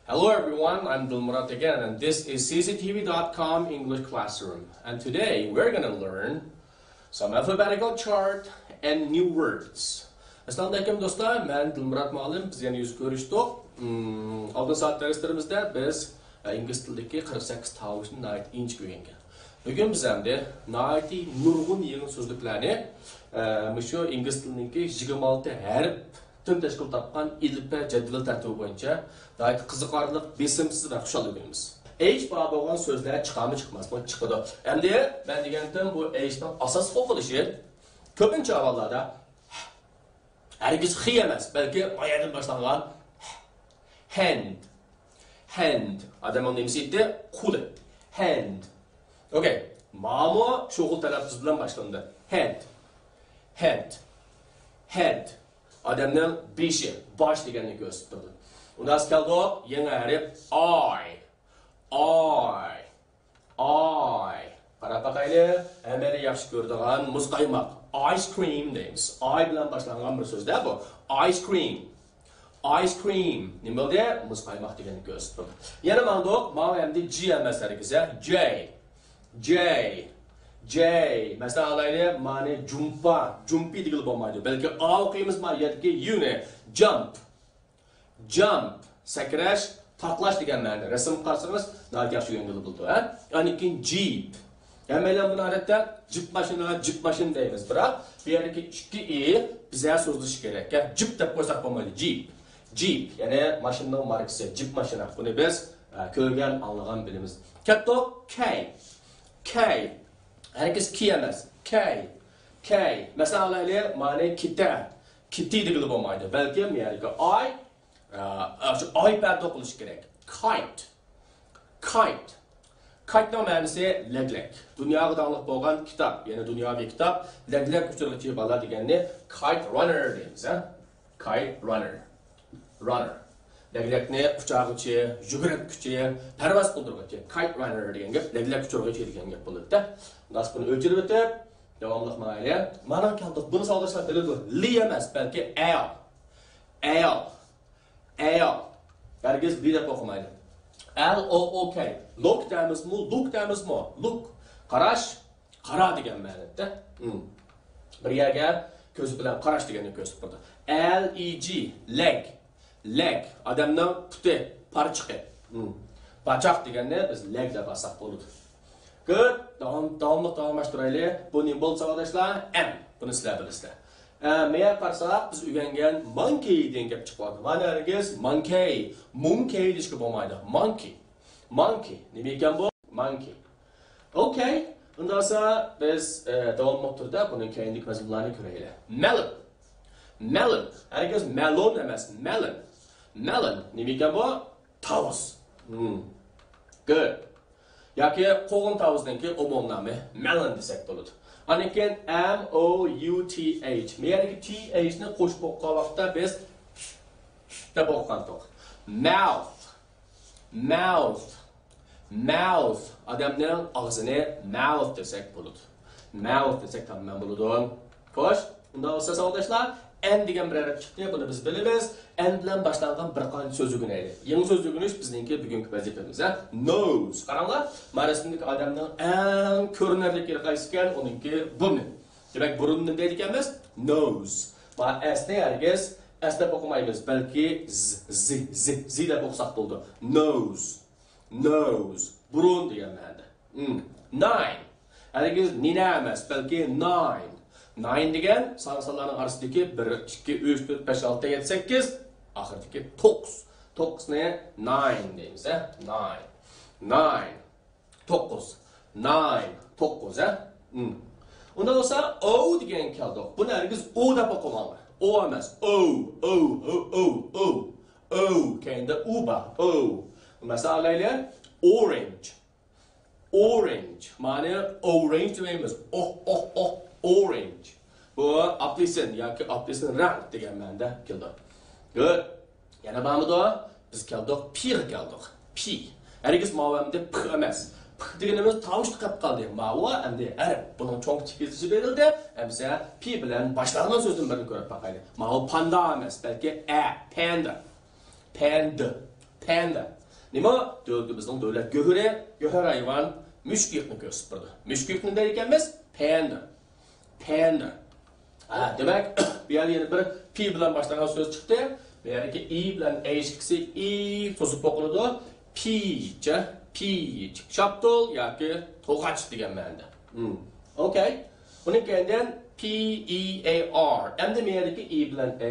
Hello everyone, I'm Dilmurat again, and this is cctv.com English Classroom. And today we're going to learn some alphabetical chart and new words. Assalamu alaikum dostlar, ben Dilmurat Muallim. Biz yana yüz görüşdük. Aldın saat derslerimizde biz İngiliz tilideki 48 tavuşun nait inç öğrengen. Bugün biz hem de naiti nurgun yeni sözlüklerini şu İngiliz tilideki 26 harf tüm teşkil tapkan ilpe cedvel tertibi boyunca naiti kızıkarlılık, besimsiz ve kuşal öğrenimiz. H bağlı olan sözler çıkar mı çıkmaz mı? Çıkmadı. Hem de ben degendim bu H'den asas kokılışı köpünçe havalarda herkes xiyemez. Belki ayadan başlangan hand. Adamın nemsiydi kulu. Hand. Okay. Mamo şoğul telaffuz bilen başlandı. Head. Adamın beşi, baş degenini gösterdi. Ondan sonra geldi yeni harf I. Qarab bakaylı, əməli yaxşı gördüğün muzqaymaq. Ice cream deyimiz. I bilen başlanğan bir sözdür bu. Ice cream. Ne bo'ldi? Muzqaymaq deganni gösterdi. Yana mandok, ma hamda G emas hargize. J. Mesela alaylı mane jumpi digil bo'lmaydi. Belki A o'qiymiz ma yoki U ne? Jump. Sakrash, taklash degan ma'noda. Rasm qarsangiz, daha yaxshi yengil bo'ldi, ha? Yani Jeep. Hemen bunu hatta Jeep maşın deyimiz. Biroq bu yerdagi 2 bizga so'zlash kerak. Jeep deb qo'ysak bo'lmaydi. Jeep, ya'ni mashinaning markasi, Jeep mashina. Buni biz ko'rgan, anlagan bilamiz. Katta K. Herkes K emas. K. Mesela alaylı ma'ni Kitty degili bo'lmaydi. Balki bu yerga iPad o'qilish kerak. Kite'ning ma'nosi leglek. Dunyoga taalluq bo'lgan kitob, ya'ni dunyoviy kitob, leglek uchiruvchi bola deganni kite runner deymiz, ha? Kite runner. Leglekni uchiruvchi, yuguruvchi, parvoz qildiruvchi, kite runner degan gap, leglek uchiruvchi degan gap bo'ladi-da. Nas buni o'chirib o'tib, davomli mayli. Mana keldik. Buni savdoshlar biladi. Li emas, balki L. Herkes bir deb o'qimaydi. L-O-O-K. Look demizmi? Look. Qara degan ma'noda. Bir yerga ko'z bilan qarash deganni ko'rsatib turdi. L-E-G. Leg. Odamning puti, parchiqi. Bachaq deganni biz leg deb asak bo'ladi. Good. Davomlashtiraylik. Bu nima bo'lsa arkadaşlar? M. Buni sizlar bilasizlar. Meğer qarsak biz o'rgangan monkey degan gap chiqadi. Mana herkes monkey deyishga bo'lmaydi. Monkey. Nima ekan bu? Monkey. Okay. Undan sonra biz davomli turda buning keyingi mazmunlarni ko'raylik. Melon. Herkes melon emas, melon. Nima ekan bu? Tavus. Good. Yoki qo'g'in tavusniki umum nomi melon desak bo'ladi. Aniken M-O-U-T-H. Meyerdeki T-H'ni qo'shib o'qigan vaqtda biz deb o'qigandik. Mouth. Odamning og'zini mouth desak bo'ladi. Mouth desak tamam bo'ladi. Xo'sh, unda bo'lsa arkadaşlar, N degan bir harf chiqdi. Buni biz bilamiz. N bilan boshlangan bir qancha so'z o'rganaylik. Yangi so'z o'rganish bizningki bugungi vazifamiz, ha? Nose. Qaranglar, mana shunday odamning eng ko'rinarli yeri qaysi ekan? Uningki burni. Demak, burun nima deydi ekanmiz? Nose. Va S-ni herkes S deb o'qimaymiz, balki Z deb o'qisak bo'ldi. Nose. Burun degan ma'noda. 9. Herkes nina emas, balki 9. 9 degan sansallarning orasidagi 1, 2, 3, 4, 5, 6, 7, 8, oxiridagi 9. 9ni 9 deymiz, ha? 9, ha? Unda bo'lsa O degan keldi. Buni herkes O deb o'qimanglar. O emas, O. Keyinda U bor. O. Masalan, orange. Ma'ni orange demaymiz. Orange. Bu apelsin yoki apelsin rang degan ma'noda keldi. Good. Yana bormi-da? Biz keldik, P. Herkes ma'lumda P emas. P deganimiz tovush chiqib qoldi. Ma'lum endi arab. Buning cho'ng tikilishi berildi. Hamsa P bilan boshlangan so'zning birini ko'rib boqaylik. Ma'lum panda emas, balki panda. Nima? Bizning davlat go'har hayvon mushukni ko'rsatdi. Mushukni der ekanmiz? Panda. Panda. Demak, bu yerda yana bir p bilan boshlangan so'z chiqdi. Bu yerga i bilan eshikisi i to'sib o'qiladi. Peach. Shaptol yoki to'g'ach degan ma'noda. Okay. Uning keyin P-E-A-R. Endi bu yerdagi i bilan a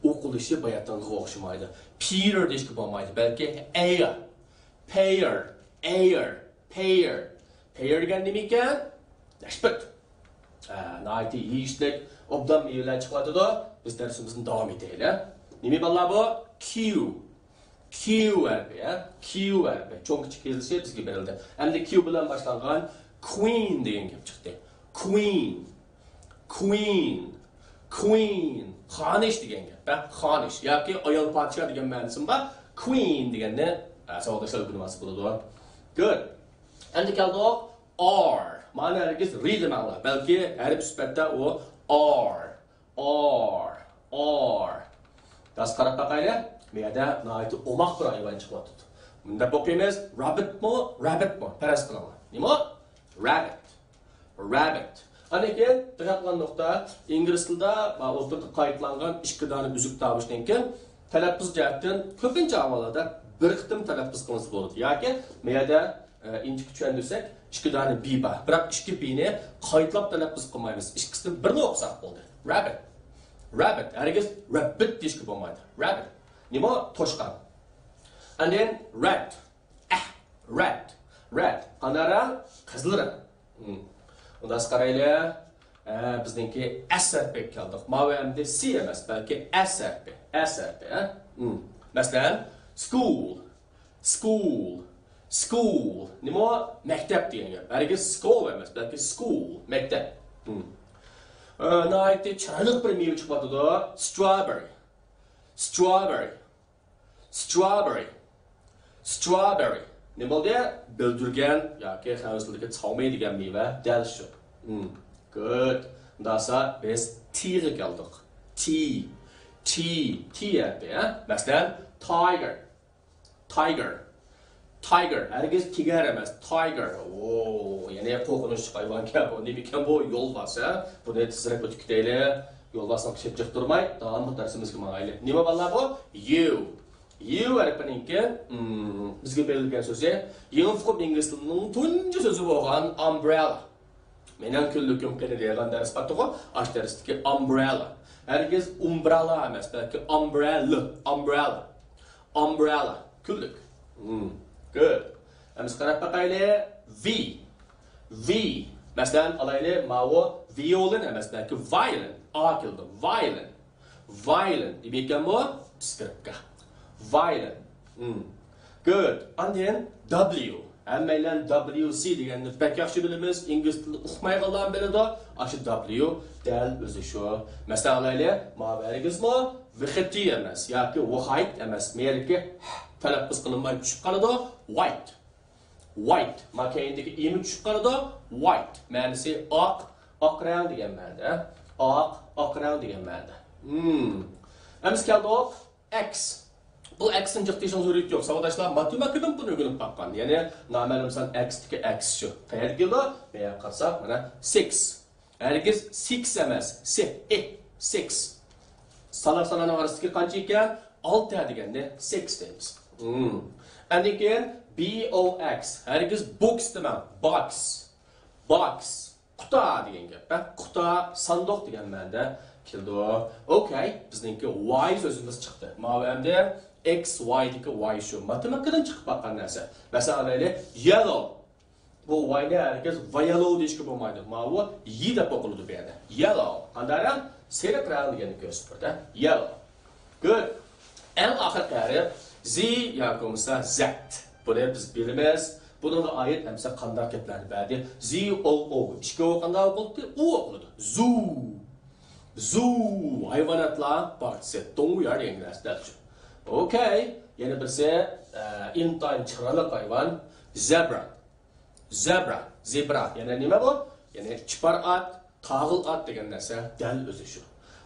o'qilishi bayatanga o'xshamaydi. Peter deyishga bo'lmaydi, balki air. Payer degan nima ekan? Dashbit. Naiti yishlik obdan mevlar chiqadi. Biz darsimizni davom etaylik. Nima balla bu? Q harfi, Q harfi. Cho'ng kichik yozilishi bizga berildi. Endi Q bilan boshlangan queen degan gap chiqdi. Queen. Xonish degan gap. Xonish yoki ayol podsho degan ma'nosi bor. Queen deganni savodashlar bilmas bo'ladi. Good. Endi keldik R. Ma'nolariga read ma'nolar. Balki harf sifatida u R. Das qarab baqaylik. Bu yerda nihoyat omaq bir hayvon chiqyapti. Bunda o'qiymiz rabbitmi? Faraz qilaman. Nima? Rabbit. Ana keyin diqqatlan nuqta ingliz tilida va o'zbek qaydlangan ikki dona uzuk tabishdan keyin talaffuz jihatdan ko'pincha ahvollarda bir qitim talaffuz qilsa bo'ladi. Yoki bu yerda inchik tushundirsak ikki dona b bor. Biroq ikki b-ni qaydlab talaffuz qilmaymiz. Ikkisini birga o'qisak bo'ldi. Rabbit. Hargiz rabbit deyishga bo'lmaydi. Rabbit. Nima? Toshqan. And then rat. Qanday rang? Qizil rang. Unda qaraylik. Bizningki S harfi keldik. Mavamda C emas, balki S harfi. Masalan, school. Nima? Maktab degan gap. Hargiz school emas, balki school, maktab. Nihoyatda chiroyli bir meva chiqyapti-da. Strawberry. Nima bo'ldi? Bildirgan yoki xavfsizlikka chiqmaydigan meva dal shu. Good. Dasa biz T ga keldik. T harfi, Masalan, tiger. Hargiz tiger emas, tiger. Yana qo'rqinch hayvon kabi. Nima ekan bu? Yo'lbars, Buni tezroq o'tib ketaylik. Yo'lbarsni qishib turmay, davom darsimizga ma'noyli. Nima bo'ladi bu? You harfining bizga berilgan so'zi yevropa ingliz tilining tunji so'zi bo'lgan umbrella. Mening kunlikim qiladigan dars patog'i ash darsdagi umbrella. Hargiz umbrella emas, balki umbrella. Kunlik. Good. Biz qarab baqaylik. V. Masalan, alaylik, ma'vo violin emas, balki violin. Akildi. Violin. Demak ekan bu skripka. Violin. Good. And then W. Hammaylar WC deganni pek yaxshi bilamiz. Ingliz tilini o'qimaydiganlar biladi. Ashi W dal o'zi shu. Masalan, alaylik, ma'varigizmi? Vixti emas yoki white emas. Meniki talaffuz qilinmay tushib qoladi. White. Makayindagi imi tushib qoladi. White. Ma'nosi oq rang degan ma'noda. Oq rang degan ma'noda. Biz keldik X. Bu X'in jiqtishing zuriyat yo'q. Savodashlar matematikadan buni o'rganib baqqan. Ya'ni noma'lum san X'dagi X shu. Qayerga keldi? Men qarsak, mana 6. Hargiz 6 emas, 6. Salar sanani orasidagi qancha ekan? 6 deganda 6 deymiz. Undan keyin BOX. Hargiz box demang. Box. Quta degan gap. Quta, sandoq degan ma'noda keldi. Okay, bizningki Y so'zimiz chiqdi. Ma'lumda X, Y deki Y shu. Matematikadan chiqib baqqan narsa. Masalan, yellow. Bu Y'ni herkes yellow deyishga bo'lmaydi. Ma'vu Y deb o'qiladi bu yerda. Yellow. Qanday ham seriq rang deganni ko'rsatdi. Yellow. Good. Eng oxirgi harf Z yoki bo'lmasa Z. Buni biz bilamiz. Bunga oid hamsa qanday gaplarni badi. Z O. Ishga qanday bo'ldi? U o'qiladi. Zoo. Hayvanotlar partisi. Dongular degan narsa. Okay. Yana birisi intayin chiroyli hayvon zebra. Yana nima bu? Yana chipar at, tag'il at degan narsa dal o'zi shu.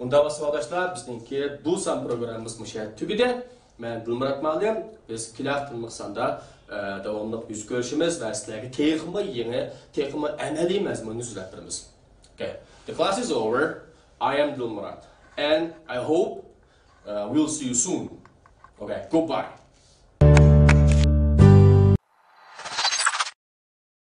Unda savodashlar bizningki bu san programmamiz mushat tugidi. Men Dilmurat Ma'lum, biz kelar Tilmiqsanda davomli yüz görüşümüz ve sizlerge texmi yeni, texmi amaliy mazmunni so'zlab beramiz. Okay. The class is over. I am Dilmurat, and I hope we'll see you soon. Okay. Goodbye.